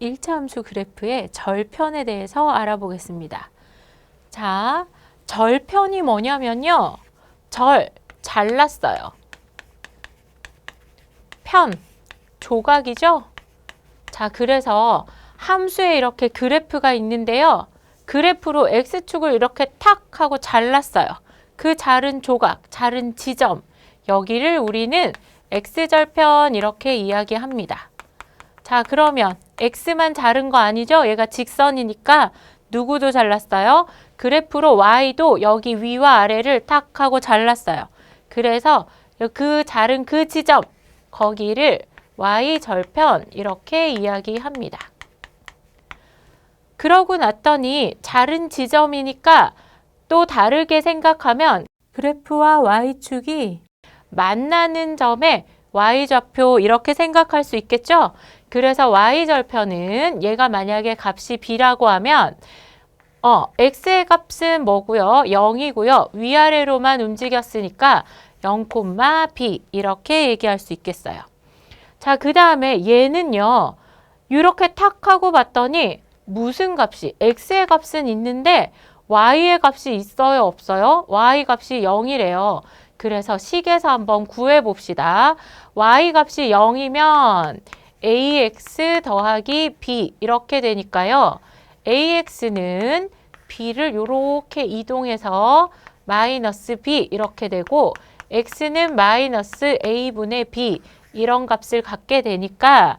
1차 함수 그래프의 절편에 대해서 알아보겠습니다. 자, 절편이 뭐냐면요. 잘랐어요. 편, 조각이죠? 자, 그래서 함수에 이렇게 그래프가 있는데요. 그래프로 x축을 이렇게 탁 하고 잘랐어요. 그 자른 조각, 자른 지점, 여기를 우리는 x절편 이렇게 이야기합니다. 자, 그러면 x만 자른 거 아니죠? 얘가 직선이니까 누구도 잘랐어요? 그래프로 y도 여기 위와 아래를 탁 하고 잘랐어요. 그래서 그 자른 그 지점, 거기를 y절편 이렇게 이야기합니다. 그러고 났더니 자른 지점이니까 또 다르게 생각하면 그래프와 y축이 만나는 점에 y좌표 이렇게 생각할 수 있겠죠? 그래서 y절편은 얘가 만약에 값이 b라고 하면 x의 값은 뭐고요? 0이고요. 위아래로만 움직였으니까 0, b 이렇게 얘기할 수 있겠어요. 자, 그 다음에 얘는요. 이렇게 탁 하고 봤더니 무슨 값이? x의 값은 있는데 y의 값이 있어요? 없어요? y 값이 0이래요. 그래서 식에서 한번 구해봅시다. y 값이 0이면 ax 더하기 b 이렇게 되니까요. ax는 b를 이렇게 이동해서 마이너스 b 이렇게 되고 x는 마이너스 a분의 b 이런 값을 갖게 되니까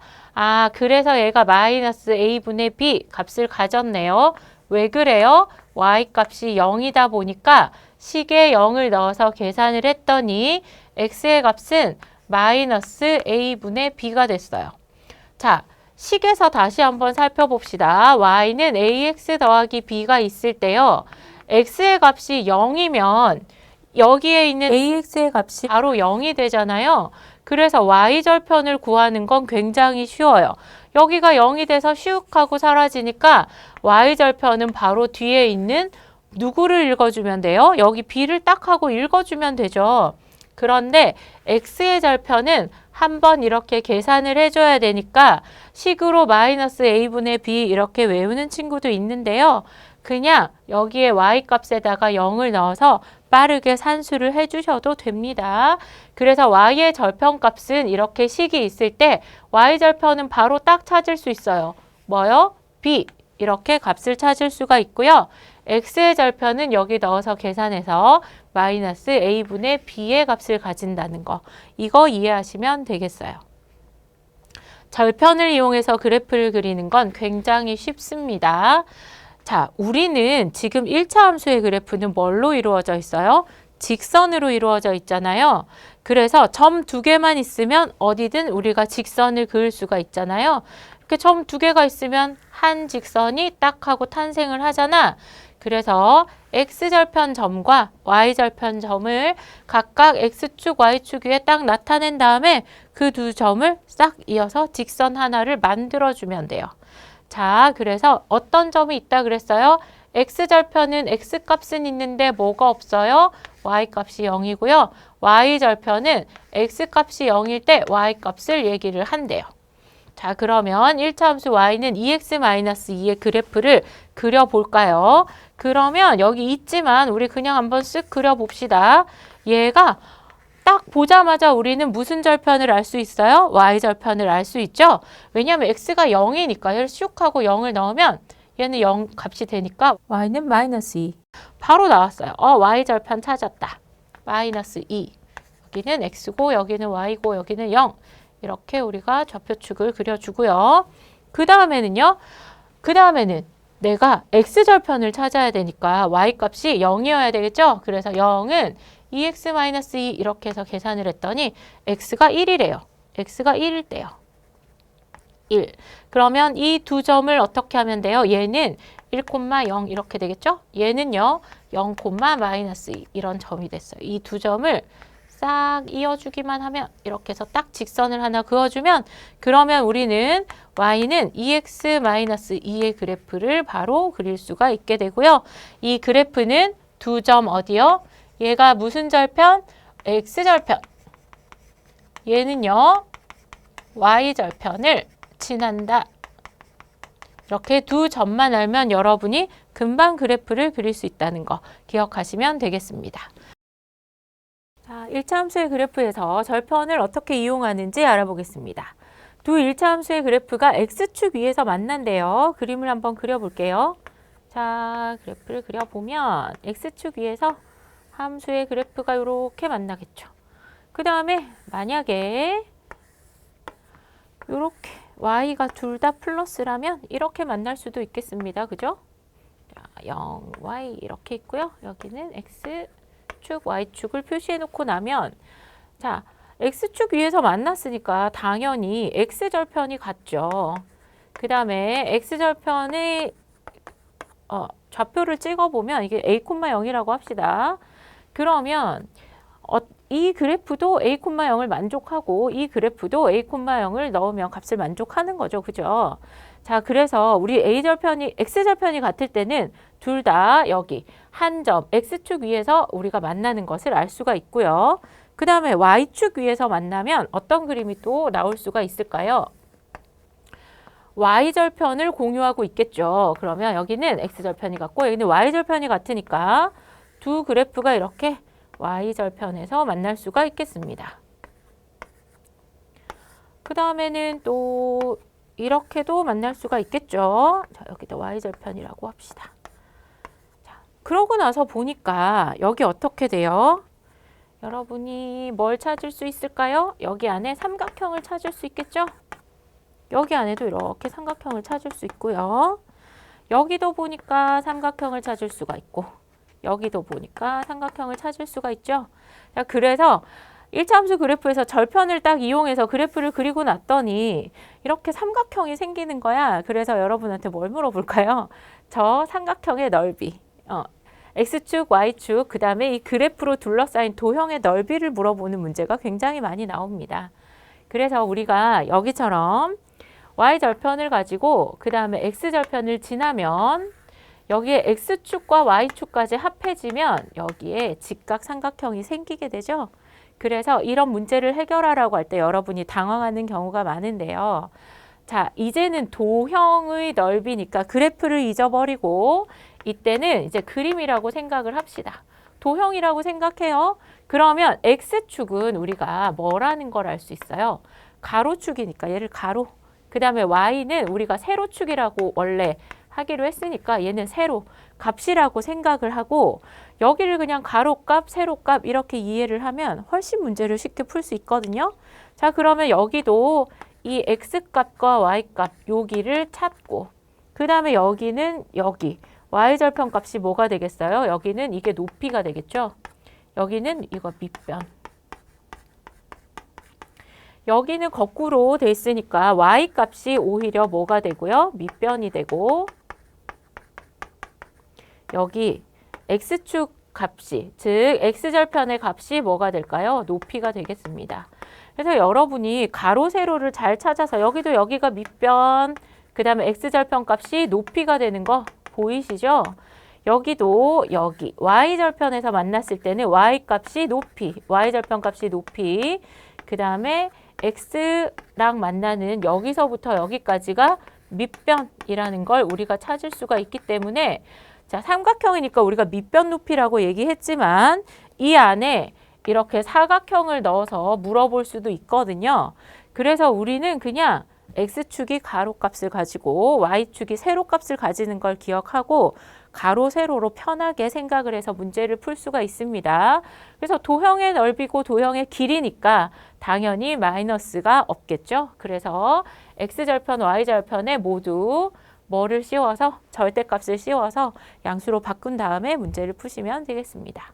그래서 얘가 마이너스 a분의 b 값을 가졌네요. 왜 그래요? y 값이 0이다 보니까 식에 0을 넣어서 계산을 했더니 x의 값은 마이너스 a분의 b가 됐어요. 자, 식에서 다시 한번 살펴봅시다. y는 ax 더하기 b가 있을 때요. x의 값이 0이면 여기에 있는 ax의 값이 바로 0이 되잖아요. 그래서 y절편을 구하는 건 굉장히 쉬워요. 여기가 0이 돼서 슉 하고 사라지니까 y절편은 바로 뒤에 있는 누구를 읽어주면 돼요? 여기 b를 딱 하고 읽어주면 되죠. 그런데 x의 절편은 한번 이렇게 계산을 해줘야 되니까 식으로 마이너스 a분의 b 이렇게 외우는 친구도 있는데요. 그냥 여기에 y 값에다가 0을 넣어서 빠르게 산수를 해주셔도 됩니다. 그래서 y의 절편값은 이렇게 식이 있을 때 y절편은 바로 딱 찾을 수 있어요. 뭐요? b 이렇게 값을 찾을 수가 있고요. x의 절편은 여기 넣어서 계산해서 마이너스 a분의 b의 값을 가진다는 거. 이거 이해하시면 되겠어요. 절편을 이용해서 그래프를 그리는 건 굉장히 쉽습니다. 자, 우리는 지금 1차 함수의 그래프는 뭘로 이루어져 있어요? 직선으로 이루어져 있잖아요. 그래서 점 2개만 있으면 어디든 우리가 직선을 그을 수가 있잖아요. 이렇게 점 2개가 있으면 한 직선이 딱 하고 탄생을 하잖아. 그래서 x절편 점과 y절편 점을 각각 x축, y축 위에 딱 나타낸 다음에 그 두 점을 싹 이어서 직선 하나를 만들어주면 돼요. 자, 그래서 어떤 점이 있다 그랬어요? x절편은 x값은 있는데 뭐가 없어요? y값이 0이고요. y절편은 x값이 0일 때 y값을 얘기를 한대요. 자, 그러면 1차 함수 y는 2x-2의 그래프를 그려볼까요? 그러면 여기 있지만 우리 그냥 한번 쓱 그려봅시다. 얘가 딱 보자마자 우리는 무슨 절편을 알 수 있어요? y절편을 알 수 있죠? 왜냐하면 x가 0이니까 얘를 슉 하고 0을 넣으면 얘는 0 값이 되니까 y는 마이너스 2. 바로 나왔어요. y절편 찾았다. 마이너스 2. 여기는 x고 여기는 y고 여기는 0. 이렇게 우리가 좌표축을 그려주고요. 그 다음에는 내가 x절편을 찾아야 되니까 y값이 0이어야 되겠죠? 그래서 0은 2x-2 이렇게 해서 계산을 했더니 x가 1이래요. x가 1일 때요. 1. 그러면 이 두 점을 어떻게 하면 돼요? 얘는 1,0 이렇게 되겠죠? 얘는요. 0,-2 이런 점이 됐어요. 이 두 점을 싹 이어주기만 하면 이렇게 해서 딱 직선을 하나 그어주면 그러면 우리는 y는 2x-2의 그래프를 바로 그릴 수가 있게 되고요. 이 그래프는 두 점 어디요? 얘가 무슨 절편? x절편. 얘는요. y절편을 지난다. 이렇게 두 점만 알면 여러분이 금방 그래프를 그릴 수 있다는 거 기억하시면 되겠습니다. 자, 1차 함수의 그래프에서 절편을 어떻게 이용하는지 알아보겠습니다. 두 1차 함수의 그래프가 X축 위에서 만난대요. 그림을 한번 그려볼게요. 자, 그래프를 그려보면 X축 위에서 함수의 그래프가 이렇게 만나겠죠. 그 다음에 만약에 이렇게 y가 둘 다 플러스라면 이렇게 만날 수도 있겠습니다. 그죠? 자, 0, y 이렇게 있고요. 여기는 x축, y축을 표시해 놓고 나면 자, x축 위에서 만났으니까 당연히 x절편이 같죠. 그 다음에 x절편의 좌표를 찍어보면 이게 a,0이라고 합시다. 그러면 이 그래프도 a,0을 만족하고 이 그래프도 a,0을 넣으면 값을 만족하는 거죠. 그죠? 자, 그래서 우리 x절편이 같을 때는 둘 다 여기 한 점 x축 위에서 우리가 만나는 것을 알 수가 있고요. 그 다음에 y축 위에서 만나면 어떤 그림이 또 나올 수가 있을까요? y절편을 공유하고 있겠죠. 그러면 여기는 x절편이 같고 여기는 y절편이 같으니까 두 그래프가 이렇게 y절편에서 만날 수가 있겠습니다. 그 다음에는 또 이렇게도 만날 수가 있겠죠. 자, 여기도 y절편이라고 합시다. 자, 그러고 나서 보니까 여기 어떻게 돼요? 여러분이 뭘 찾을 수 있을까요? 여기 안에 삼각형을 찾을 수 있겠죠? 여기 안에도 이렇게 삼각형을 찾을 수 있고요. 여기도 보니까 삼각형을 찾을 수가 있고 여기도 보니까 삼각형을 찾을 수가 있죠. 자, 그래서 1차 함수 그래프에서 절편을 딱 이용해서 그래프를 그리고 났더니 이렇게 삼각형이 생기는 거야. 그래서 여러분한테 뭘 물어볼까요? 저 삼각형의 넓이, X축, Y축, 그 다음에 이 그래프로 둘러싸인 도형의 넓이를 물어보는 문제가 굉장히 많이 나옵니다. 그래서 우리가 여기처럼 Y절편을 가지고 그 다음에 X절편을 지나면 여기에 X축과 Y축까지 합해지면 여기에 직각 삼각형이 생기게 되죠. 그래서 이런 문제를 해결하라고 할 때 여러분이 당황하는 경우가 많은데요. 자, 이제는 도형의 넓이니까 그래프를 잊어버리고 이때는 이제 그림이라고 생각을 합시다. 도형이라고 생각해요. 그러면 X축은 우리가 뭐라는 걸 알 수 있어요? 가로축이니까 얘를 가로. 그 다음에 Y는 우리가 세로축이라고 원래 하기로 했으니까 얘는 세로 값이라고 생각을 하고 여기를 그냥 가로값, 세로값 이렇게 이해를 하면 훨씬 문제를 쉽게 풀 수 있거든요. 자, 그러면 여기도 이 x값과 y값 여기를 찾고 그 다음에 여기는 여기 y절편 값이 뭐가 되겠어요? 여기는 이게 높이가 되겠죠. 여기는 이거 밑변. 여기는 거꾸로 돼 있으니까 y값이 오히려 뭐가 되고요? 밑변이 되고 여기 x축 값이, 즉 x절편의 값이 뭐가 될까요? 높이가 되겠습니다. 그래서 여러분이 가로, 세로를 잘 찾아서 여기도 여기가 밑변, 그 다음에 x절편 값이 높이가 되는 거 보이시죠? 여기도 여기 y절편에서 만났을 때는 y값이 높이, y절편 값이 높이, 그 다음에 x랑 만나는 여기서부터 여기까지가 밑변이라는 걸 우리가 찾을 수가 있기 때문에 자, 삼각형이니까 우리가 밑변 높이라고 얘기했지만 이 안에 이렇게 사각형을 넣어서 물어볼 수도 있거든요. 그래서 우리는 그냥 x축이 가로값을 가지고 y축이 세로값을 가지는 걸 기억하고 가로, 세로로 편하게 생각을 해서 문제를 풀 수가 있습니다. 그래서 도형의 넓이고 도형의 길이니까 당연히 마이너스가 없겠죠. 그래서 x절편, y절편에 모두 뭐를 씌워서 절대값을 씌워서 양수로 바꾼 다음에 문제를 푸시면 되겠습니다.